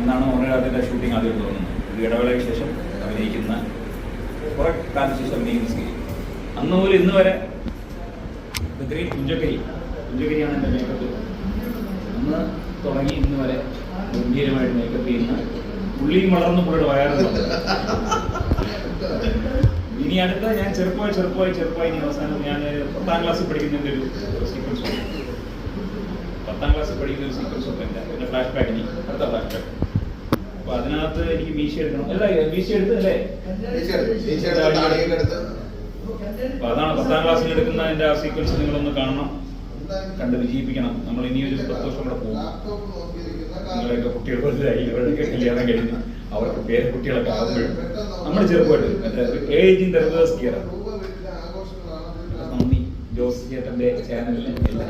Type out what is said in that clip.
അന്നാണ് ഓണരാതിൻ്റെ ഷൂട്ടിംഗ് ആദ്യം തുടങ്ങുന്നത്. ഒരു ഇടവേളയ്ക്ക് ശേഷം അഭിനയിക്കുന്ന കുറെ കാലത്തിന് ശേഷം അഭിനയിക്കുന്ന സ്കിരി. അന്ന് മുതൽ ഇന്ന് വരെ ഇത്രയും കുഞ്ചക്കരിയാണ് എൻ്റെ മേക്കപ്പ്. അന്ന് തുടങ്ങി ഇന്ന് വരെ ഗംഭീരമായിട്ട് മേക്കപ്പ് ചെയ്യുന്ന പുള്ളിയും വളർന്നു പുള്ളിയുടെ വയറുണ്ട്. ഇനി അടുത്ത ഞാൻ ചെറുപ്പമായി ഇനി അവസാനം ഞാൻ 10ാം ക്ലാസ്സിൽ പഠിക്കുന്നതിൻ്റെ ഒരു സീക്വൻസ് ഉണ്ട്. 10ാം ക്ലാസ്സിൽ പഠിക്കുന്ന ഒരു സീക്വൻസ് ഉണ്ട്. പിന്നെ ഫ്ലാഷ് ബാക്ക്, ഇനി അടുത്ത ഫ്ലാഷ് ബാക്ക്. അപ്പൊ അതിനകത്ത് എനിക്ക് മീശ എടുക്കണം. അല്ല മീശ എടുത്ത് അല്ലേ? അപ്പൊ അതാണ് 10ാം ക്ലാസ്സിൽ എടുക്കുന്ന അതിന്റെ ആ സീക്വൻസ് നിങ്ങളൊന്ന് കാണണം, കണ്ട് വിജയിപ്പിക്കണം. നമ്മൾ ഇനിയൊരു 10 വർഷം കൂടെ പോകും. നിങ്ങളെയൊക്കെ കുട്ടികൾ വലുതായി, അവരുടെയൊക്കെ കല്യാണം കഴിഞ്ഞ് അവർക്ക് പേര് കുട്ടികളൊക്കെ ആകുമ്പോഴും നമ്മൾ ചെറുപ്പമായിട്ട് age in the reverse gear. നന്ദി ജോസ് ചേട്ടന്റെ ചാനലിന് എല്ലാ